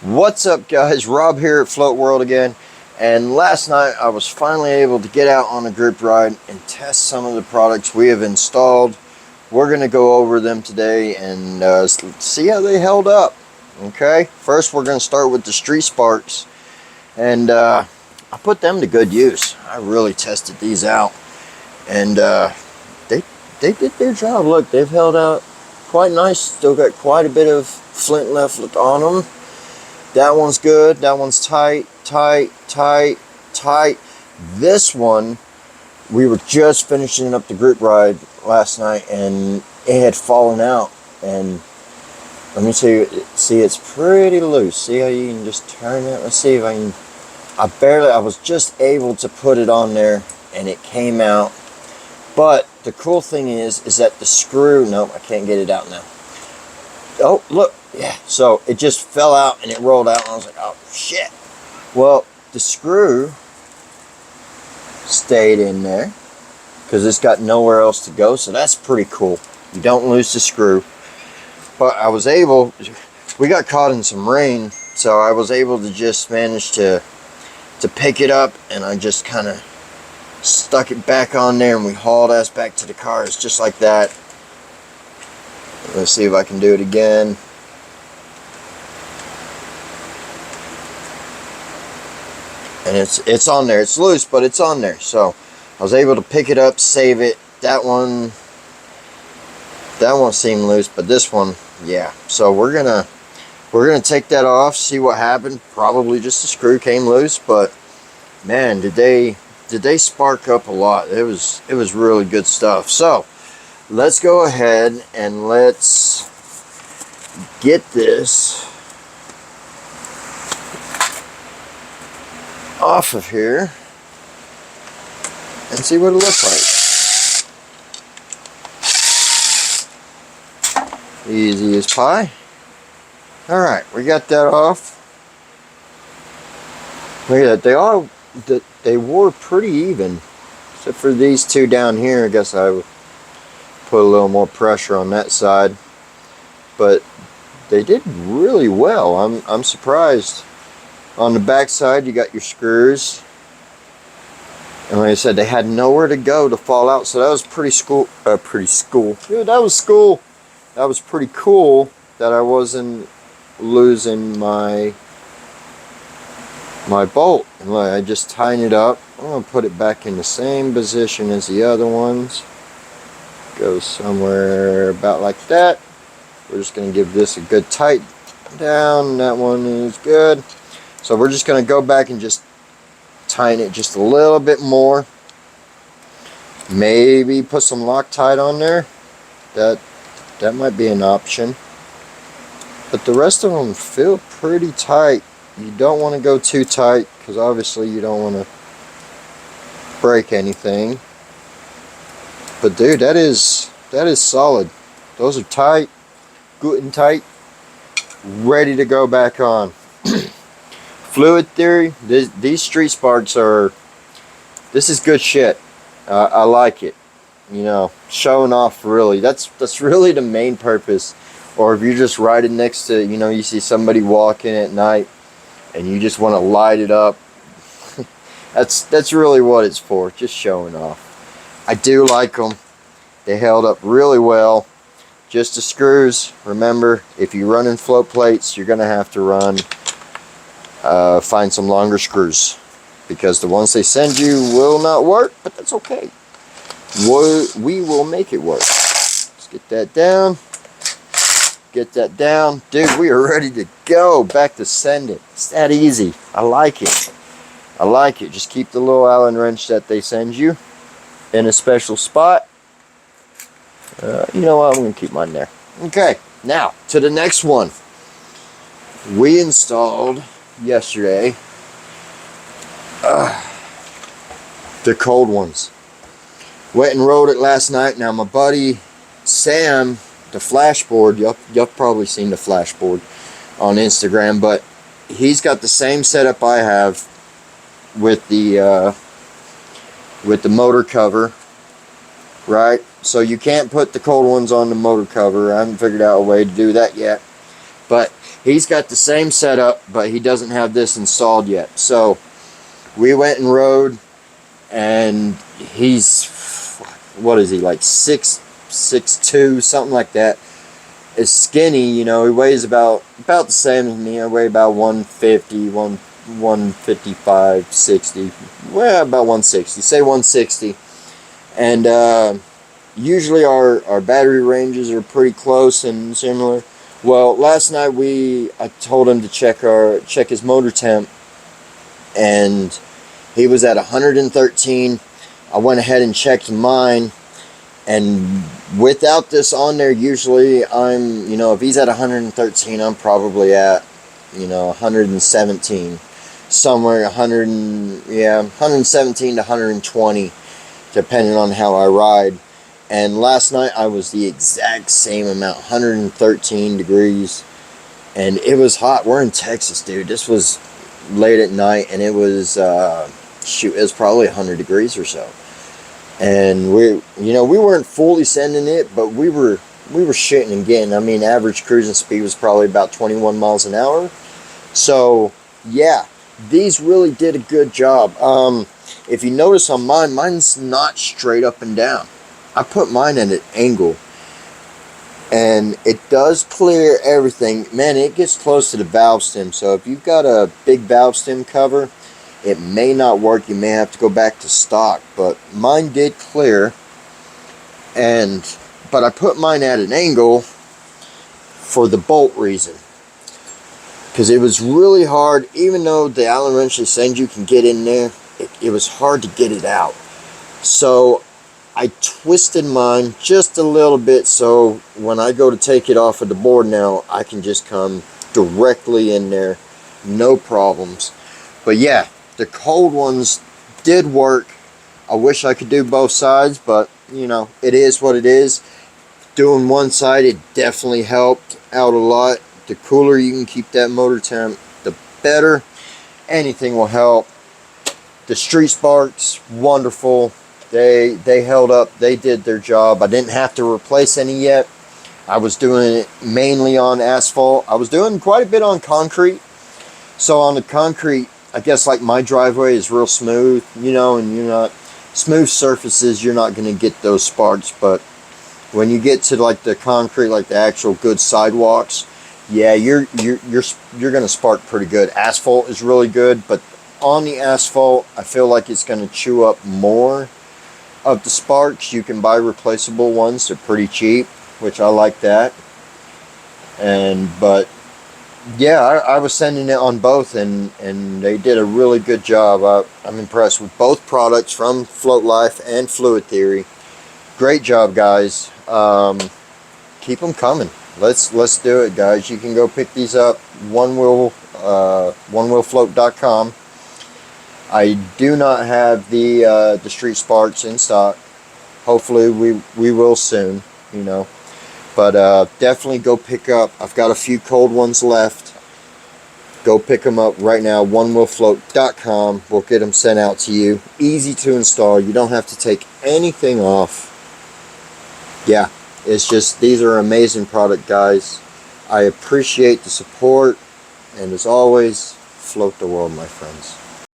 What's up, guys? Rob here at Float World again. And last night I was finally able to get out on a group ride and test some of the products we have installed. We're going to go over them today and see how they held up. Okay, first we're going to start with the Street Sparks. And I put them to good use. I really tested these out. And they did their job. Look, they've held out quite nice. Still got quite a bit of flint left on them. That one's good. That one's tight. This one, we were just finishing up the group ride last night and it had fallen out. And let me see, it's pretty loose. See how you can just turn it? Let's see if I can. I was just able to put it on there and it came out. But the cool thing is that the screw, nope, I can't get it out now. Oh, look. Yeah, so it just fell out and it rolled out and I was like, oh shit. Well, the screw stayed in there because it's got nowhere else to go, so that's pretty cool. You don't lose the screw. But I was able, we got caught in some rain, so I was able to just manage to pick it up, and I just kind of stuck it back on there and we hauled ass back to the cars just like that. Let's see if I can do it again. And it's on there. It's loose, but it's on there. So I was able to pick it up, save it. That one seemed loose, but this one, yeah. So we're gonna take that off, see what happened. Probably just the screw came loose, but man, did they spark up a lot. It was really good stuff. So let's go ahead and let's get this off of here and see what it looks like. Easy as pie. Alright, we got that off. Look at that, they wore pretty even, except for these two down here. I guess I would put a little more pressure on that side, but they did really well. I'm surprised. On the back side, you got your screws, and like I said, they had nowhere to go to fall out, so that was pretty cool. Yeah, that was cool. That was pretty cool that I wasn't losing my bolt. And look, I just tightened it up. I'm gonna put it back in the same position as the other ones. Goes somewhere about like that. We're just gonna give this a good tight down. That one is good. So we're just going to go back and just tighten it just a little bit more. Maybe put some Loctite on there. That might be an option. But the rest of them feel pretty tight. You don't want to go too tight because obviously you don't want to break anything. But dude, that is solid. Those are tight, good and tight, ready to go back on. Fluid Theory, these Street Sparks this is good shit. I like it. You know, showing off really. That's really the main purpose. Or if you're just riding next to, you know, you see somebody walking at night and you just want to light it up. that's really what it's for, just showing off. I do like them. They held up really well. Just the screws. Remember, if you're running float plates, you're going to have to find some longer screws, because the ones they send you will not work, but that's okay. We will make it work. Let's get that down. Get that down. Dude, we are ready to go back to send it. It's that easy. I like it. I like it. Just keep the little Allen wrench that they send you in a special spot. You know what? I'm going to keep mine there. Okay, now to the next one. We installed yesterday the cold ones. Went and rode it last night. Now my buddy Sam, the flashboard, you've probably seen the flashboard on Instagram, but he's got the same setup I have with the motor cover, right? So you can't put the cold ones on the motor cover. I haven't figured out a way to do that yet, but He's got the same setup, but he doesn't have this installed yet. So we went and rode, and he's, what is he, like 6'2", something like that. Is skinny, you know. He weighs about the same as me. I weigh about 150, 155, 60. Well, about 160. Say 160. And usually our battery ranges are pretty close and similar. Well, last night I told him to check his motor temp, and he was at 113. I went ahead and checked mine, and without this on there, usually I'm, you know, if he's at 113, I'm probably at, you know, 117, somewhere 117 to 120, depending on how I ride. And last night I was the exact same amount, 113 degrees, and it was hot. We're in Texas, dude. This was late at night, and it was it was probably 100 degrees or so. And we weren't fully sending it, but we were shooting and getting. I mean, average cruising speed was probably about 21 miles an hour. So yeah, these really did a good job. If you notice on mine's not straight up and down. I put mine at an angle, and it does clear everything. Man, it gets close to the valve stem. So if you've got a big valve stem cover, it may not work. You may have to go back to stock, but mine did clear. But I put mine at an angle for the bolt reason, because it was really hard. Even though the Allen wrench they send you can get in there, it was hard to get it out. So I twisted mine just a little bit, so when I go to take it off of the board now, I can just come directly in there, no problems. But yeah, the cold ones did work. I wish I could do both sides, but you know, it is what it is. Doing one side, it definitely helped out a lot. The cooler you can keep that motor temp, the better. Anything will help. The Street Sparks, wonderful. They held up. They did their job. I didn't have to replace any yet. I was doing it mainly on asphalt. I was doing quite a bit on concrete. So on the concrete, I guess like my driveway is real smooth, you know, and smooth surfaces, you're not going to get those sparks. But when you get to like the concrete, like the actual good sidewalks, yeah, you're going to spark pretty good. Asphalt is really good, but on the asphalt, I feel like it's going to chew up more of the sparks. You can buy replaceable ones. They're pretty cheap, which I like that. But yeah, I was sending it on both, and they did a really good job. I'm impressed with both products from Float Life and Fluid Theory. Great job, guys. Keep them coming. Let's do it, guys. You can go pick these up. onewheelfloat.com. I do not have the Street Sparks in stock. Hopefully we will soon, you know. But definitely go pick up. I've got a few cold ones left. Go pick them up right now. onewheelfloat.com. We'll get them sent out to you. Easy to install. You don't have to take anything off. Yeah, it's just, these are amazing product, guys. I appreciate the support. And as always, float the world, my friends.